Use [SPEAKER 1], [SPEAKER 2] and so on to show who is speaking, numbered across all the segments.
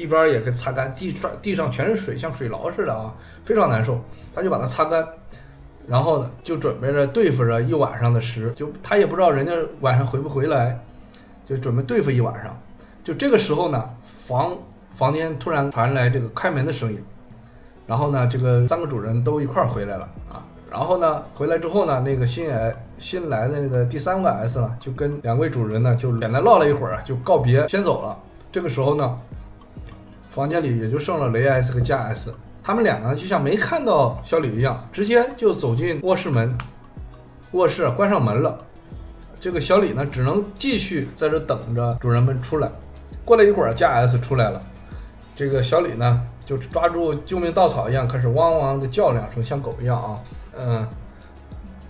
[SPEAKER 1] 地边也给擦干，地上全是水，像水牢似的啊，非常难受。他就把它擦干，然后呢就准备着对付着一晚上的食，就他也不知道人家晚上回不回来，就准备对付一晚上。就这个时候呢，房间突然传来这个开门的声音，然后呢，这个3个主人都一块儿回来了啊。然后呢，回来之后呢，那个新来的那个第3个 S 呢，就跟2位主人呢就简单唠了一会儿，就告别，先走了。这个时候呢，房间里也就剩了雷 S 和加 S， 他们两个就像没看到小李一样，直接就走进卧室关上门了。这个小李呢，只能继续在这等着主人们出来。过了一会儿，加 S 出来了，这个小李呢就抓住救命稻草一样，开始汪汪的叫2声，像狗一样啊。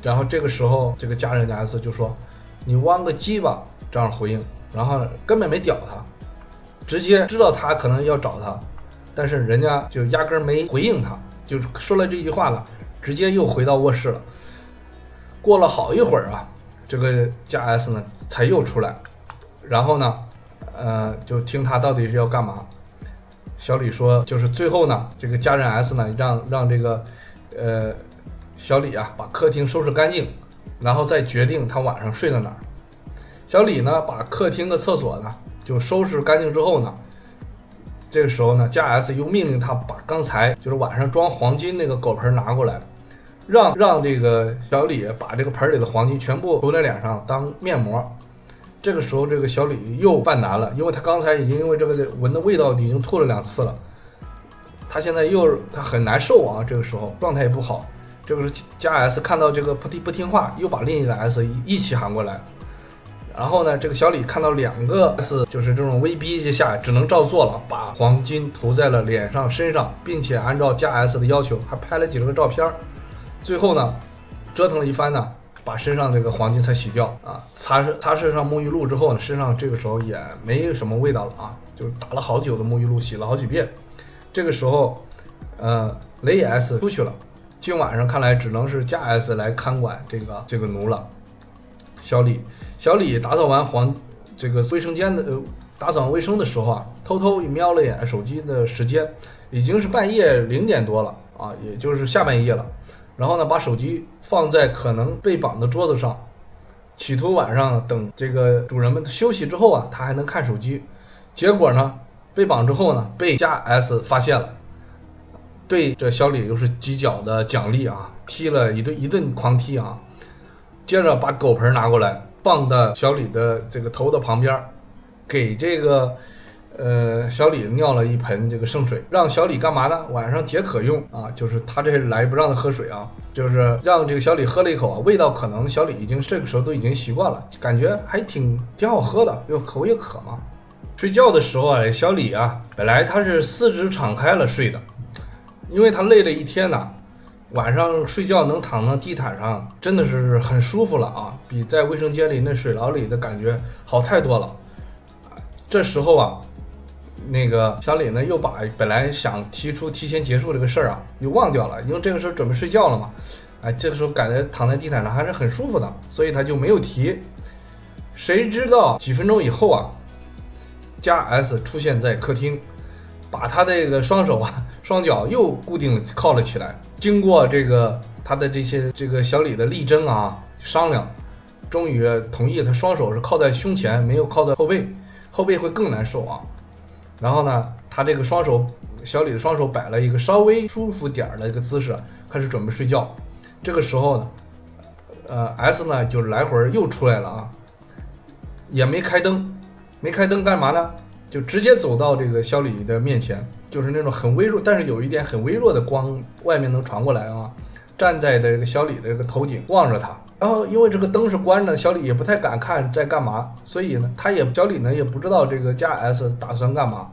[SPEAKER 1] 然后这个时候这个家人家 S 就说你汪个鸡吧，这样回应。然后根本没屌他，直接知道他可能要找他，但是人家就压根没回应他，就说了这句话了，直接又回到卧室了。过了好一会儿啊，这个加 S 呢才又出来，然后呢就听他到底是要干嘛。小李说就是最后呢，这个家人 S 呢让这个小李啊把客厅收拾干净，然后再决定他晚上睡在哪儿。小李呢把客厅的厕所呢就收拾干净之后呢，这个时候呢加 S 又命令他把刚才就是晚上装黄金那个狗盆拿过来，让这个小李把这个盆里的黄金全部涂在脸上当面膜。这个时候这个小李又犯难了，因为他刚才已经因为这个闻的味道已经吐了2次了，他现在他很难受啊，这个时候状态也不好。这个是加 S 看到这个不听话，又把另一个 S 一起喊过来。然后呢，这个小李看到2个 S 就是这种威逼之下，只能照做了，把黄金涂在了脸上身上，并且按照加 S 的要求还拍了几个照片。最后呢折腾了一番呢，把身上这个黄金才洗掉啊，擦拭上沐浴露之后呢，身上这个时候也没什么味道了啊，就是打了好久的沐浴露，洗了好几遍。这个时候雷 S 出去了，今晚上看来只能是加 S 来看管这个奴了。小李打扫完这个卫生间的打扫卫生的时候啊，偷偷瞄了眼手机的时间，已经是半夜0点多了啊，也就是下半夜了。然后呢，把手机放在可能被绑的桌子上，企图晚上等这个主人们休息之后啊，他还能看手机。结果呢，被绑之后呢，被加 S 发现了，对这小李又是几脚的奖励啊，踢了一顿狂踢啊。接着把狗盆拿过来，放到小李的这个头的旁边，给这个小李尿了一盆这个圣水，让小李干嘛呢？晚上解渴用啊，就是他这来不让他喝水啊，就是让这个小李喝了一口啊，味道可能小李这个时候都已经习惯了，感觉还挺好喝的，又口也渴嘛。睡觉的时候啊，小李啊，本来他是4肢敞开了睡的，因为他累了一天呢，晚上睡觉能躺到地毯上，真的是很舒服了啊，比在卫生间里那水牢里的感觉好太多了。这时候啊，那个小李呢又把本来想提前结束这个事儿啊又忘掉了，因为这个时候准备睡觉了嘛，这个时候感觉躺在地毯上还是很舒服的，所以他就没有提。谁知道几分钟以后啊，加 S 出现在客厅，把他的这个双脚又固定靠了起来。经过他的这个小李的力争啊商量，终于同意他双手是靠在胸前，没有靠在后背会更难受啊。然后呢，他这个小李的双手摆了一个稍微舒服点的一个姿势，开始准备睡觉。这个时候呢，S 呢就来回又出来了啊，也没开灯干嘛呢？就直接走到这个小李的面前，就是那种很微弱，但是有一点很微弱的光，外面能传过来啊。站在这个小李的这个头顶望着他，然后因为这个灯是关着，小李也不太敢看在干嘛，所以呢，小李呢也不知道这个加 S 打算干嘛，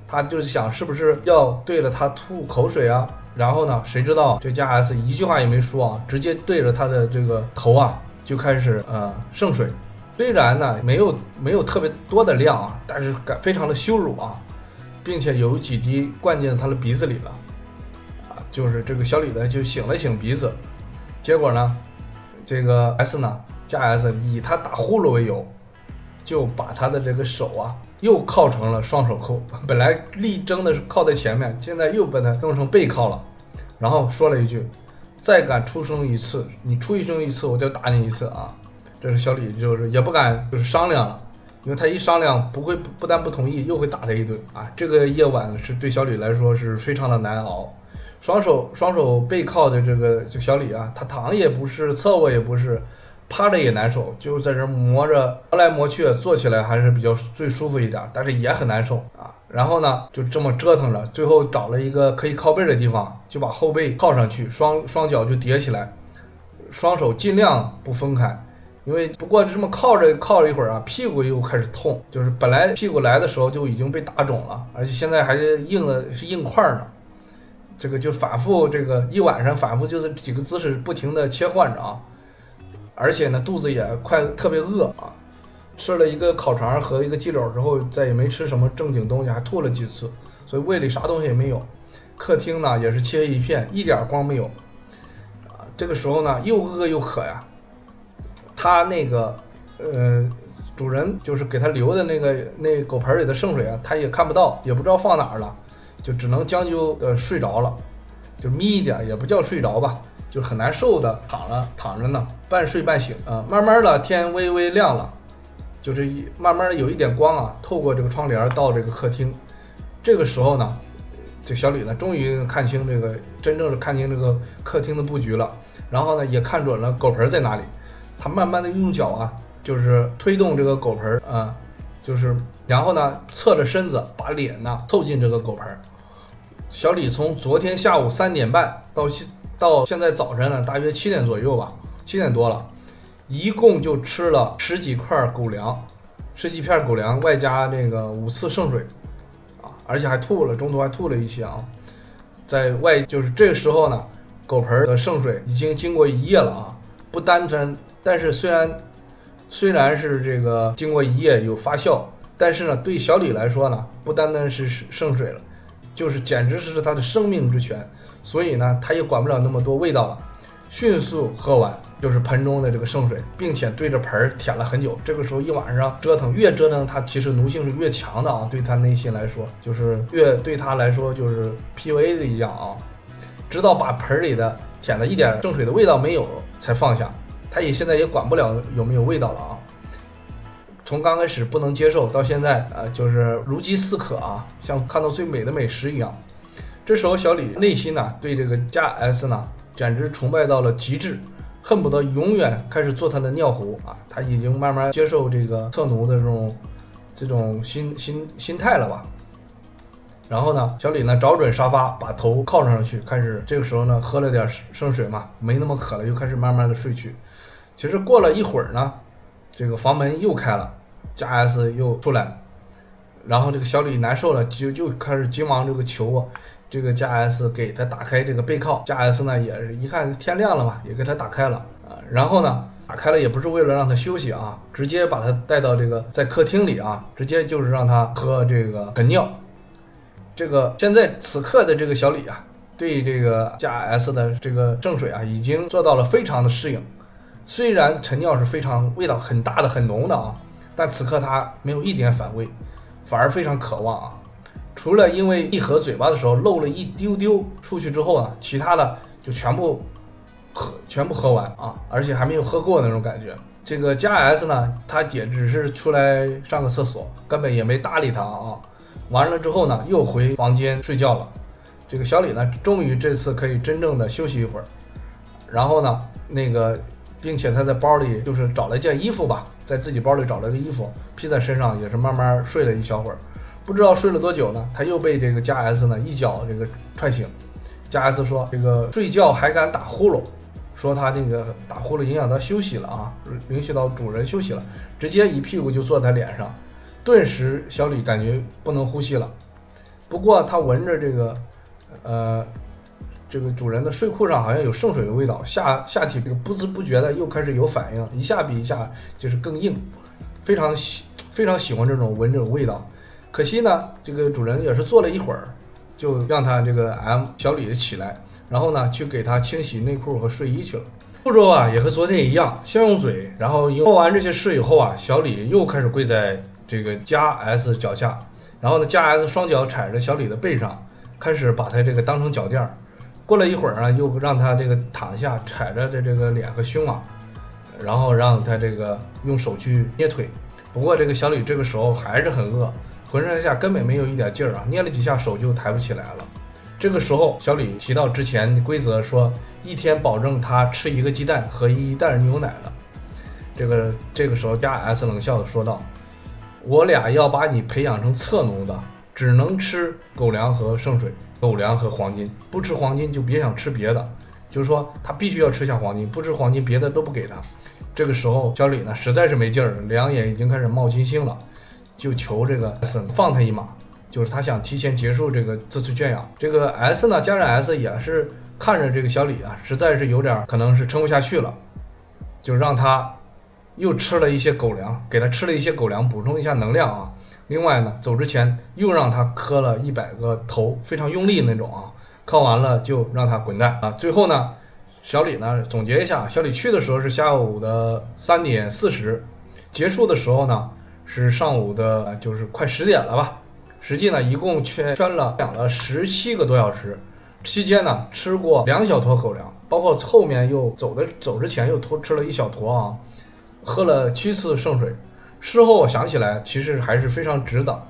[SPEAKER 1] 他就是想是不是要对着他吐口水啊。然后呢，谁知道这加 S 一句话也没说啊，直接对着他的这个头啊就开始圣水。虽然呢没有特别多的量啊，但是非常的羞辱啊，并且有几滴灌进他的鼻子里了啊，就是这个小李呢就醒了醒鼻子，结果呢这个加 S 以他打呼噜为由，就把他的这个手啊又靠成了双手扣，本来力争的是靠在前面，现在又把它弄成背靠了，然后说了一句：“再敢出声一次，你出一声一次，我就打你一次啊！”这是小李就是也不敢就是商量了，因为他一商量不但不同意，又会打他一顿啊！这个夜晚是对小李来说是非常的难熬。双手背靠的这个小李啊，他躺也不是，侧卧也不是，趴着也难受，就在这磨着，磨来磨去，坐起来还是比较最舒服一点，但是也很难受啊。然后呢，就这么折腾着，最后找了一个可以靠背的地方，就把后背靠上去，双脚就叠起来，双手尽量不分开。因为不过这么靠着一会儿啊，屁股又开始痛，就是本来屁股来的时候就已经被打肿了，而且现在还是硬块呢。这个就反复这个一晚上反复就是几个姿势不停的切换着啊，而且呢肚子也特别饿啊，吃了一个烤肠和一个鸡柳之后，再也没吃什么正经东西，还吐了几次，所以胃里啥东西也没有。客厅呢也是漆黑一片，一点光没有啊。这个时候呢又饿又渴呀，他那个主人就是给他留的那狗盆里的圣水啊，他也看不到，也不知道放哪儿了。就只能将就的睡着了，就眯一点，也不叫睡着吧，就很难受的躺着呢，半睡半醒啊。慢慢的天微微亮了，就是慢慢的有一点光啊，透过这个窗帘到这个客厅。这个时候呢，这小李呢终于真正的看清这个客厅的布局了，然后呢也看准了狗盆在哪里，他慢慢的用脚啊，就是推动这个狗盆啊，就是然后呢侧着身子把脸呢凑近这个狗盆。小李从昨天下午3点半到现在早晨呢，大约7点左右吧，7点多了，一共就吃了10几片狗粮，外加那个5次圣水啊，而且还吐了，中途还吐了一些啊。在外就是这个时候呢，狗盆的圣水已经经过1夜了啊，不单纯，但是虽然是这个经过1夜有发酵，但是呢，对小李来说呢，不单单是圣水了。就是简直是他的生命之泉，所以呢，他也管不了那么多味道了，迅速喝完就是盆中的这个圣水，并且对着盆舔了很久。这个时候一晚上折腾，越折腾他其实奴性是越强的啊，对他内心来说，就是越对他来说就是 PUA 的一样啊，直到把盆里的舔的一点圣水的味道没有才放下。他现在也管不了有没有味道了啊。从刚开始不能接受到现在就是如饥似渴啊，像看到最美的美食一样。这时候小李内心呢对这个加 S 呢简直崇拜到了极致，恨不得永远开始做他的尿壶啊！他已经慢慢接受这个侧奴的这种心态了吧。然后呢，小李呢找准沙发，把头靠上去，开始这个时候呢喝了点圣水嘛，没那么渴了，又开始慢慢的睡去。其实过了一会儿呢，这个房门又开了，加 S 又出来，然后这个小李难受了，就开始急忙这个求这个加 S 给他打开这个背靠。加 S 呢也是一看天亮了嘛，也给他打开了啊。然后呢打开了也不是为了让他休息啊，直接把他带到这个在客厅里啊，直接就是让他喝这个晨尿。这个现在此刻的这个小李啊，对这个加 S 的这个圣水啊，已经做到了非常的适应。虽然晨尿是非常味道很大的很浓的啊，但此刻他没有一点反胃，反而非常渴望啊。除了因为一合嘴巴的时候漏了一丢丢出去之后呢，其他的就全部喝完啊，而且还没有喝过那种感觉。这个加 S 呢，他也只是出来上个厕所，根本也没搭理他啊。完了之后呢，又回房间睡觉了。这个小李呢，终于这次可以真正的休息一会儿。然后呢，并且他在包里就是找了一件衣服吧，在自己包里找了个衣服披在身上，也是慢慢睡了一小会儿。不知道睡了多久呢，他又被这个加 S 呢一脚这个踹醒。加 S 说这个睡觉还敢打呼噜，说他这个打呼噜影响到休息了啊，影响到主人休息了，直接一屁股就坐他脸上。顿时小李感觉不能呼吸了。不过他闻着这个主人的睡裤上好像有圣水的味道，下体这个不知不觉的又开始有反应，一下比一下就是更硬，非常喜欢闻这种味道。可惜呢，这个主人也是坐了一会儿，就让他这个小李起来，然后呢去给他清洗内裤和睡衣去了。步骤啊也和昨天一样，先用嘴，然后做完这些事以后啊，小李又开始跪在这个加 S 脚下，然后呢加 S 双脚踩着小李的背上，开始把他这个当成脚垫儿。过了一会儿呢，又让他这个躺下，踩着这个脸和胸啊，然后让他这个用手去捏腿。不过这个小李这个时候还是很饿，浑身上下根本没有一点劲儿啊，捏了几下手就抬不起来了。这个时候小李提到之前的规则，说一天保证他吃1个鸡蛋和1袋牛奶了。这个时候加 S 冷笑的说道：“我俩要把你培养成侧奴的，只能吃狗粮和圣水，狗粮和黄金，不吃黄金就别想吃别的。”就是说他必须要吃下黄金，不吃黄金别的都不给他。这个时候小李呢实在是没劲儿，两眼已经开始冒金星了，就求这个 S 放他一马，就是他想提前结束这次圈养。这个 S 呢，家人 S 也是看着这个小李啊，实在是有点可能是撑不下去了，就让他又吃了一些狗粮，给他吃了一些狗粮补充一下能量啊。另外呢，走之前又让他磕了100个头，非常用力那种啊。磕完了就让他滚蛋啊。最后呢，小李呢总结一下，小李去的时候是下午的3点40，结束的时候呢是上午的就是快10点了吧。实际呢一共圈了养了17个多小时，期间呢吃过2小坨狗粮，包括后面又走之前又吃了1小坨啊，喝了7次圣水。事后我想起来其实还是非常值的，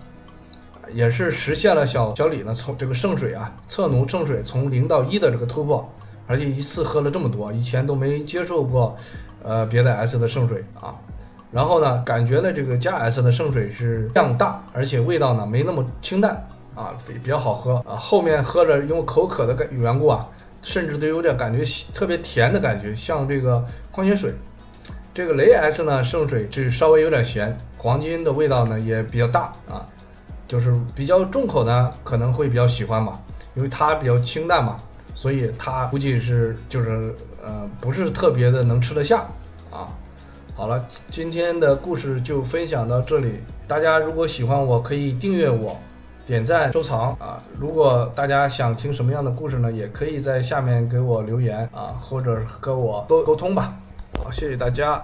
[SPEAKER 1] 也是实现了小李呢从这个圣水啊，侧奴圣水从0到1的这个突破，而且一次喝了这么多，以前都没接受过别的 S 的圣水啊。然后呢感觉呢这个加 S 的圣水是量大，而且味道呢没那么清淡啊，比较好喝啊。后面喝着因为口渴的缘故啊，甚至都有点感觉特别甜的感觉，像这个矿泉水。这个雷 S 呢圣水是稍微有点咸，黄金的味道呢也比较大啊，就是比较重口呢可能会比较喜欢吧，因为它比较清淡嘛，所以它估计是就是不是特别的能吃得下啊。好了，今天的故事就分享到这里，大家如果喜欢我可以订阅我，点赞收藏啊。如果大家想听什么样的故事呢，也可以在下面给我留言啊，或者跟我沟通吧。好，谢谢大家。